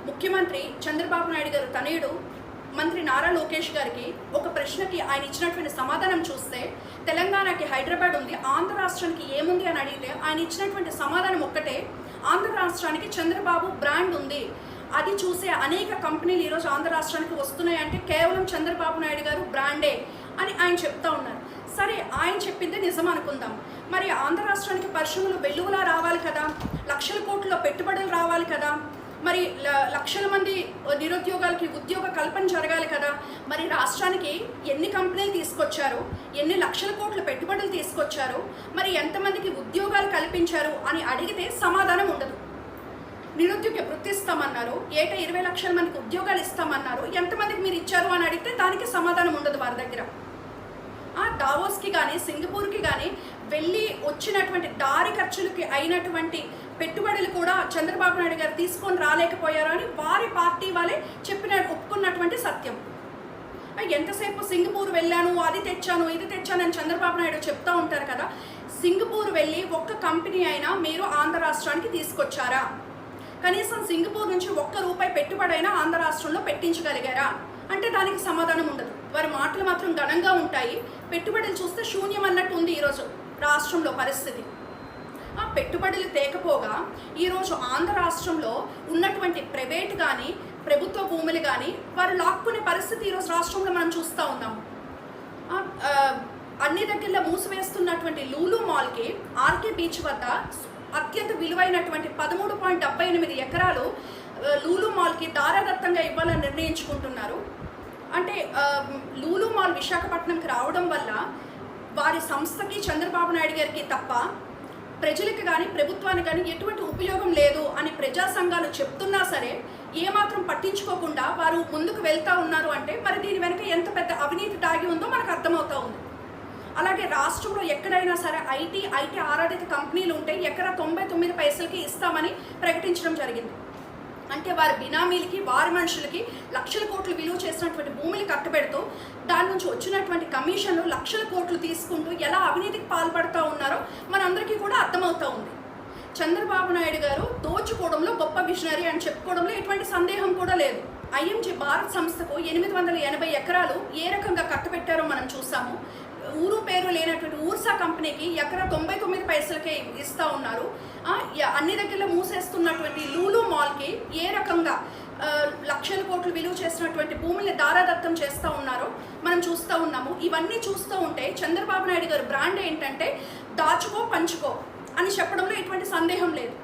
ముఖ్యమంత్రి చంద్రబాబు నాయుడు గారు తనయుడు మంత్రి నారా లోకేష్ గారికి ఒక ప్రశ్నకి ఆయన ఇచ్చినటువంటి సమాధానం చూస్తే, తెలంగాణకి హైదరాబాద్ ఉంది, ఆంధ్ర రాష్ట్రానికి ఏముంది అని అడిగితే ఆయన ఇచ్చినటువంటి సమాధానం ఒక్కటే, ఆంధ్ర రాష్ట్రానికి చంద్రబాబు బ్రాండ్ ఉంది, అది చూసే అనేక కంపెనీలు ఈరోజు ఆంధ్ర రాష్ట్రానికి వస్తున్నాయి అంటే కేవలం చంద్రబాబు నాయుడు గారు బ్రాండే అని ఆయన చెప్తా ఉన్నారు. సరే, ఆయన చెప్పిందే నిజం అనుకుందాం. మరి ఆంధ్ర రాష్ట్రానికి పరిశ్రమలు వెలుగులా రావాలి కదా, లక్షల కోట్ల పెట్టుబడులు రావాలి కదా, మరి లక్షల మంది నిరుద్యోగాలకి ఉద్యోగ కల్పన జరగాలి కదా, మరి రాష్ట్రానికి ఎన్ని కంపెనీలు తీసుకొచ్చారు, ఎన్ని లక్షల కోట్ల పెట్టుబడులు తీసుకొచ్చారు, మరి ఎంతమందికి ఉద్యోగాలు కల్పించారు అని అడిగితే సమాధానం ఉండదు. నిరుద్యోగ వృత్తి ఇస్తామన్నారు, ఏటా 20 లక్షల మందికి ఉద్యోగాలు ఇస్తామన్నారు, ఎంతమందికి మీరు ఇచ్చారు అని అడిగితే దానికి సమాధానం ఉండదు వారి దగ్గర. దావోస్కి కానీ సింగపూర్కి కానీ వెళ్ళి వచ్చినటువంటి దారి ఖర్చులకి అయినటువంటి పెట్టుబడులు కూడా చంద్రబాబు నాయుడు గారు తీసుకొని రాలేకపోయారు అని వారి పార్టీ వాళ్ళే ఒప్పుకున్నటువంటి సత్యం. ఎంతసేపు సింగపూర్ వెళ్ళాను, అది తెచ్చాను, ఇది తెచ్చాను అని చంద్రబాబు నాయుడు చెప్తా ఉంటారు కదా. సింగపూర్ వెళ్ళి ఒక్క కంపెనీ అయినా మీరు ఆంధ్ర రాష్ట్రానికి తీసుకొచ్చారా? కనీసం సింగపూర్ నుంచి ₹1 పెట్టుబడైనా ఆంధ్ర రాష్ట్రంలో పెట్టించగలిగారా అంటే దానికి సమాధానం ఉండదు. వారి మాటలు మాత్రం ఘనంగా ఉంటాయి, పెట్టుబడులు చూస్తే శూన్యం అన్నట్టు ఉంది ఈరోజు రాష్ట్రంలో పరిస్థితి. పెట్టుబడులు తేకపోగా ఈరోజు ఆంధ్ర రాష్ట్రంలో ఉన్నటువంటి ప్రైవేట్ కానీ ప్రభుత్వ భూములు కానీ వారు లాక్కునే పరిస్థితి ఈరోజు రాష్ట్రంలో మనం చూస్తూ ఉన్నాము. అన్ని దగ్గరలో మూసివేస్తున్నటువంటి లూలు మాల్కి ఆర్కే బీచ్ వద్ద అత్యంత విలువైనటువంటి 13.78 ఎకరాలు లూలు మాల్కి దారాదత్తంగా ఇవ్వాలని నిర్ణయించుకుంటున్నారు. అంటే లూలు మాల్ విశాఖపట్నంకి రావడం వల్ల వారి సంస్థకి చంద్రబాబు నాయుడు గారికి తప్ప ప్రజలకు కానీ ప్రభుత్వానికి కానీ ఎటువంటి ఉపయోగం లేదు అని ప్రజా సంఘాలు చెప్తున్నా సరే ఏమాత్రం పట్టించుకోకుండా వారు ముందుకు వెళ్తూ ఉన్నారు అంటే మరి దీని వెనుక ఎంత పెద్ద అవినీతి దాగి ఉందో మనకు అర్థమవుతూ ఉంది. అలాగే రాష్ట్రంలో ఎక్కడైనా సరే ఐటీ ఆరాధిత కంపెనీలు ఉంటే ఎకరా 99 పైసలకి ఇస్తామని ప్రకటించడం జరిగింది. అంటే వారి బినామీలకి వారి మనుషులకి లక్షల కోట్లు విలువ చేసినటువంటి భూమిని కట్టబెడుతూ దాని నుంచి వచ్చినటువంటి కమిషన్లు లక్షల కోట్లు తీసుకుంటూ ఎలా అవినీతికి పాల్పడుతూ ఉన్నారో మనందరికీ కూడా అర్థమవుతూ ఉంది. చంద్రబాబు నాయుడు గారు దోచుకోవడంలో గొప్ప విజనరీ అని చెప్పుకోవడంలో ఎటువంటి సందేహం కూడా లేదు. ఐఎంజీ భారత్ సంస్థకు 880 ఎకరాలు ఏ రకంగా కట్టబెట్టారో మనం చూసాము. ఊరు పేరు లేనటువంటి ఊర్సా కంపెనీకి ఎకరా 99 పైసలకే ఇస్తూ ఉన్నారు. అన్ని దగ్గరలో మూసేస్తున్నటువంటి లూలు మాల్కి ఏ రకంగా లక్షల కోట్లు విలువ చేసినటువంటి భూముల్ని దారాదత్తం చేస్తూ ఉన్నారో మనం చూస్తూ ఉన్నాము. ఇవన్నీ చూస్తూ ఉంటే చంద్రబాబు నాయుడు గారు బ్రాండ్ ఏంటంటే దాచుకో పంచుకో అని చెప్పడంలో ఎటువంటి సందేహం లేదు.